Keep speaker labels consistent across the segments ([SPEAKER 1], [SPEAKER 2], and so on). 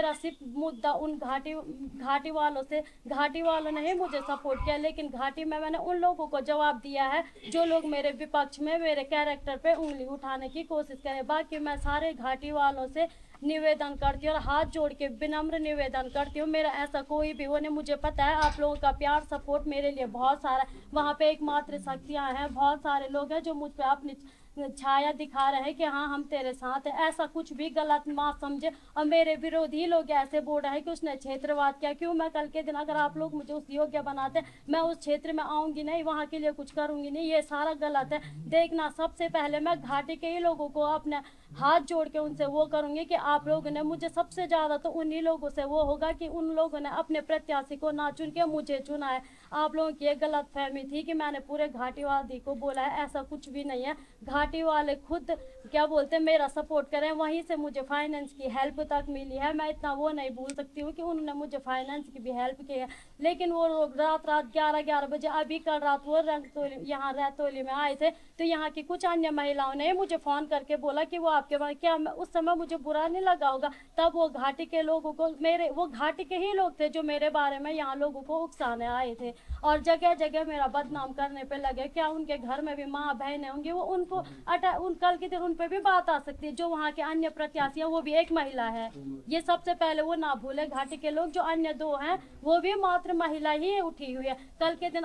[SPEAKER 1] मेरा सिर्फ मुद्दा उन घाटी वालों ने ही मुझे सपोर्ट किया, लेकिन घाटी में मैंने उन लोगों को जवाब दिया है जो लोग मेरे विपक्ष में मेरे कैरेक्टर पे उंगली उठाने की कोशिश करें। बाकी मैं सारे घाटी वालों से निवेदन करती हूँ और हाथ जोड़ के विनम्र निवेदन करती हूँ, मेरा ऐसा कोई भी वो नहीं। मुझे पता है आप लोगों का प्यार सपोर्ट मेरे लिए बहुत सारा, वहाँ पे एकमात्र शक्तियाँ हैं, बहुत सारे लोग हैं जो मुझ पे अपनी छाया दिखा रहे हैं कि हाँ हम तेरे साथ हैं। ऐसा कुछ भी गलत मत समझे, और मेरे विरोधी लोग ऐसे बोल रहे हैं कि उसने क्षेत्रवाद किया। क्यों? मैं कल के दिन अगर आप लोग मुझे उस योग्य बनाते, मैं उस क्षेत्र में आऊंगी नहीं, वहाँ के लिए कुछ करूंगी नहीं, ये सारा गलत है। देखना, सबसे पहले मैं घाटी के ही लोगों को अपने हाथ जोड़ के उनसे वो करूंगी कि आप लोगों ने मुझे, सबसे ज्यादा तो उन्हीं लोगों से वो होगा कि उन लोगों ने अपने प्रत्याशी को ना चुन के मुझे चुना है। आप लोगों की एक गलत फहमी थी कि मैंने पूरे घाटीवादी को बोला है, ऐसा कुछ भी नहीं है। घाटी वाले खुद क्या बोलते हैं, मेरा सपोर्ट करें, वहीं से मुझे फाइनेंस की हेल्प तक मिली है। मैं इतना वो नहीं भूल सकती हूँ कि उन्होंने मुझे फाइनेंस की भी हेल्प की है। लेकिन वो रात 11 बजे, अभी कल रात वो यहाँ रैतोली में आए थे, तो यहाँ की कुछ अन्य महिलाओं ने मुझे फोन करके बोला कि वो आपके बारे, क्या उस समय मुझे बुरा नहीं लगा होगा? तब वो घाटी के लोगों को, वो घाटी के ही लोग थे जो मेरे बारे में यहाँ लोगों को उकसाने आए थे और जगह जगह मेरा बदनाम करने पे लगे। क्या उनके घर में भी माँ बहनें होंगी, वो उनको उन कल के दिन उन पे भी बात आ सकती है। जो वहाँ के अन्य प्रत्याशी हैं वो भी एक महिला है, ये सबसे पहले वो ना भूले। घाटी के लोग जो अन्य दो हैं वो भी मात्र महिला ही उठी हुई है। कल के दिन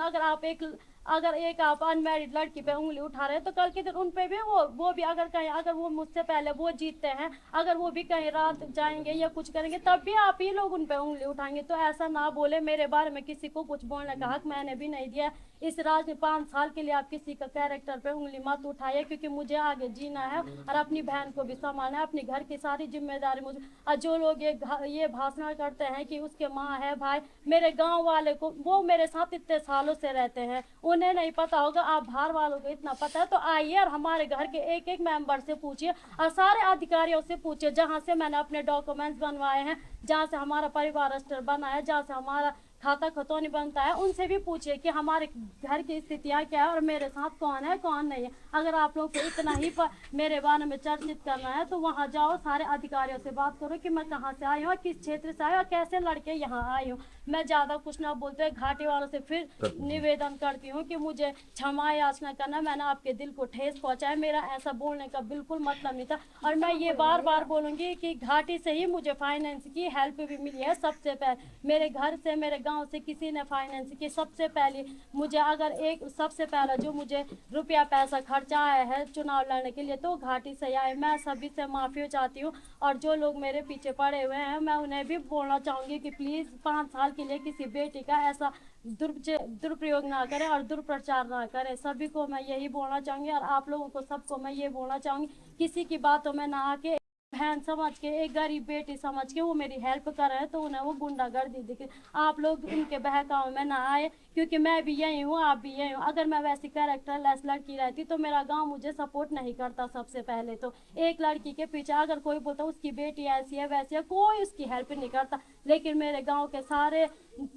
[SPEAKER 1] अगर एक आप अनमैरिड लड़की पे उंगली उठा रहे हैं, तो कल के दिन उन पे भी वो भी अगर कहीं, अगर वो मुझसे पहले वो जीतते हैं, अगर वो भी कहीं रात जाएंगे या कुछ करेंगे, तब भी आप ही लोग उन पे उंगली उठाएंगे। तो ऐसा ना बोले, मेरे बारे में किसी को कुछ बोलने का हक मैंने भी नहीं दिया। इस राज में 5 साल के लिए आप किसी का कैरेक्टर पे उंगली मत उठाइए, क्योंकि मुझे आगे जीना है और अपनी बहन को भी संभालना है। अपनी घर की सारी जिम्मेदारी मुझे। और जो लोग ये भाषण करते हैं कि उसके माँ है भाई, मेरे गांव वाले को, वो मेरे साथ इतने सालों से रहते हैं, उन्हें नहीं पता होगा, आप बाहर वालों को इतना पता है। तो आइए और हमारे घर के एक एक मेंबर से पूछिए और सारे अधिकारियों से पूछिए जहाँ से मैंने अपने डॉक्यूमेंट्स बनवाए हैं, जहाँ से हमारा परिवार रजिस्टर बना है, जहाँ से हमारा खाता खतौनी बनता है, उनसे भी पूछिए कि हमारे घर की स्थितियाँ क्या है और मेरे साथ कौन है कौन नहीं है। अगर आप लोग को इतना ही मेरे बारे में चर्चित करना है तो वहाँ जाओ, सारे अधिकारियों से बात करो कि मैं कहाँ से आई हूँ, किस क्षेत्र से आई हूँ और कैसे लड़के यहाँ आई हूँ। मैं ज़्यादा कुछ ना बोलते। घाटी वालों से फिर निवेदन करती हूँ कि मुझे क्षमा याचना करना, मैंने आपके दिल को ठेस पहुँचाया, मेरा ऐसा बोलने का बिल्कुल मतलब नहीं था। और मैं ये बार बार बोलूँगी कि घाटी से ही मुझे फाइनेंस की हेल्प भी मिली है। सबसे पहले मेरे घर से, मेरे गांव से किसी ने फाइनेंस की, सबसे पहले मुझे, अगर एक सबसे पहला जो मुझे रुपया पैसा खर्चा आया है चुनाव लड़ने के लिए, तो घाटी से आए। मैं सभी से माफ़ी चाहती हूँ और जो लोग मेरे पीछे पड़े हुए हैं, मैं उन्हें भी बोलना चाहूँगी कि प्लीज़ 5 साल के लिए किसी बेटी का ऐसा दुरुपयोग ना करें और दुष्प्रचार ना करें। सभी को मैं यही बोलना चाहूँगी और आप लोगों को सबको मैं ये बोलना चाहूँगी, किसी की बातों में ना आके, बहन समझ के, एक गरीब बेटी समझ के वो मेरी हेल्प कर रहे हैं, तो उन्हें वो गुंडागर्दी दिखे। आप लोग उनके बहकाव में ना आए, क्योंकि मैं भी यही हूँ, आप भी यही हूँ। अगर मैं वैसी कैरेक्टर लेस लड़की रहती तो मेरा गांव मुझे सपोर्ट नहीं करता। सबसे पहले तो एक लड़की के पीछे अगर कोई बोलता उसकी बेटी ऐसी है वैसी है, कोई उसकी हेल्प नहीं करता। लेकिन मेरे गाँव के सारे,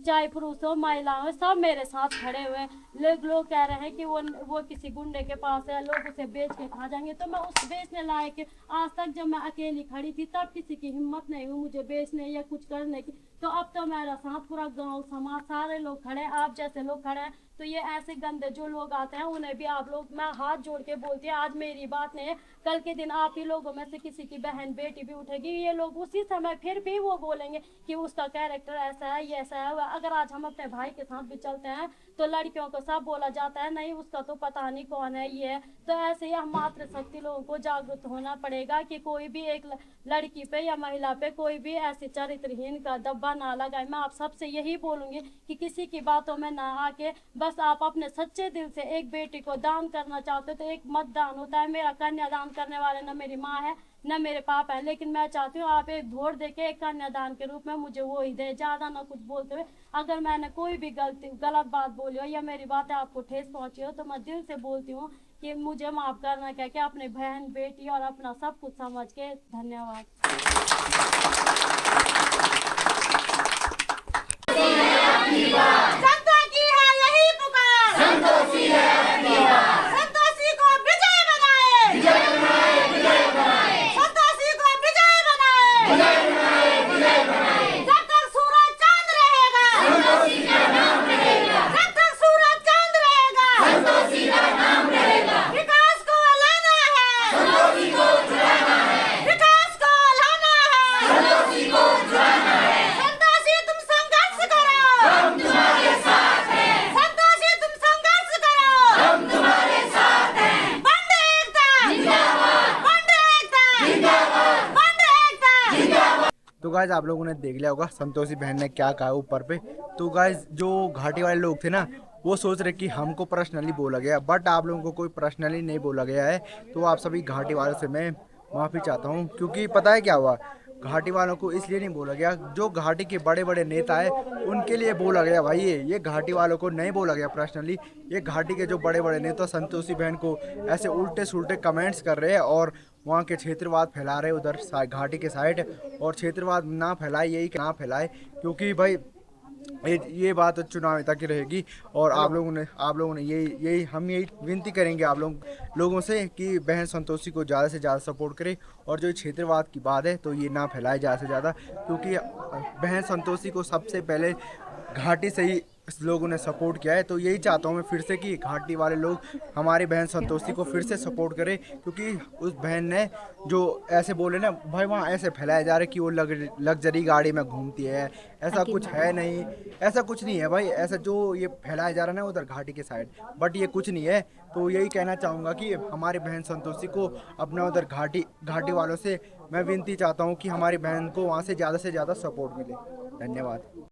[SPEAKER 1] चाहे पुरुष हो महिला हो, सब मेरे साथ खड़े हुए। लोग कह रहे हैं कि वो किसी गुंडे के पास है, लोग उसे बेच के खा जाएंगे, तो मैं उस बेचने लायक, आज तक जब मैं अकेली खड़ी थी तब किसी की हिम्मत नहीं हुई मुझे बेचने या कुछ करने की। तो अब तो मेरा साथ पूरा गांव समाज सारे लोग खड़े हैं, आप जैसे लोग खड़े हैं। तो ये ऐसे गंदे जो लोग आते हैं उन्हें भी आप लोग, मैं हाथ जोड़ के बोलती हूँ, आज मेरी बात नहीं है, कल के दिन आप ही लोगों में से किसी की बहन बेटी भी उठेगी, ये लोग उसी समय फिर भी वो बोलेंगे कि उसका कैरेक्टर ऐसा है, ये ऐसा है। अगर आज हम अपने भाई के साथ भी चलते हैं तो लड़कियों को सब बोला जाता है, नहीं उसका तो पता नहीं कौन है, ये है। तो ऐसे ही हम मातृशक्ति लोगों को जागरूक होना पड़ेगा कि कोई भी एक लड़की पे या महिला पे कोई भी ऐसी चरित्रहीन का दब्बा ना लगाए। मैं आप सबसे यही बोलूँगी कि किसी की बातों में ना आके, बस आप अपने सच्चे दिल से एक बेटी को दान करना चाहते हो तो एक मतदान होता है। मेरा कन्यादान करने वाले न मेरी माँ है न मेरे पापा है, लेकिन मैं चाहती हूँ आप एक वोट देके एक कन्यादान के रूप में मुझे वो ही दे, ज़्यादा ना कुछ बोलते हुए। अगर मैंने कोई भी गलत बात बोली हो या मेरी बातें आपको ठेस पहुँची हो तो मैं दिल से बोलती हूँ कि मुझे माफ़ करना, क्या क्या अपने बहन बेटी और अपना सब कुछ समझ के। धन्यवाद।
[SPEAKER 2] संतोषी को विजय बनाए। तो गाइज आप लोगों ने देख लिया होगा संतोषी बहन ने क्या कहा ऊपर पे। तो गाइज जो घाटी वाले लोग थे ना, वो सोच रहे कि हमको पर्सनली बोला गया, बट आप लोगों को कोई पर्सनली नहीं बोला गया है। तो आप सभी घाटी वालों से मैं माफ़ी चाहता हूँ, क्योंकि पता है क्या हुआ, घाटी वालों को इसलिए नहीं बोला गया, जो घाटी के बड़े बड़े नेता है उनके लिए बोला गया भाई। ये घाटी वालों को नहीं बोला गया पर्सनली। ये घाटी के जो बड़े बड़े नेता संतोषी बहन को ऐसे उल्टे सुल्टे कमेंट्स कर रहे हैं और वहाँ के क्षेत्रवाद फैला रहे उधर घाटी के साइड। और क्षेत्रवाद ना फैलाए, यही ना फैलाए, क्योंकि भाई ये बात चुनाव तक की रहेगी। और आप लोगों ने यही विनती करेंगे आप लोगों से कि बहन संतोषी को ज़्यादा से ज़्यादा सपोर्ट करें। और जो क्षेत्रवाद की बात है तो ये ना फैलाए ज़्यादा से ज़्यादा, क्योंकि बहन संतोषी को सबसे पहले घाटी से ही लोगों ने सपोर्ट किया है। तो यही चाहता हूँ मैं फिर से कि घाटी वाले लोग हमारी बहन संतोषी को फिर से सपोर्ट करें, क्योंकि उस बहन ने जो ऐसे बोले ना भाई, वहाँ ऐसे फैलाया जा रहा है कि वो लग्जरी गाड़ी में घूमती है। ऐसा कुछ है नहीं, ऐसा कुछ नहीं है भाई। ऐसा जो ये फैलाया जा रहा है ना उधर घाटी के साइड, बट ये कुछ नहीं है। तो यही कहना चाहूँगा कि हमारी बहन संतोषी को अपना उधर घाटी वालों से मैं विनती चाहता हूँ कि हमारी बहन को वहाँ से ज़्यादा सपोर्ट मिले। धन्यवाद।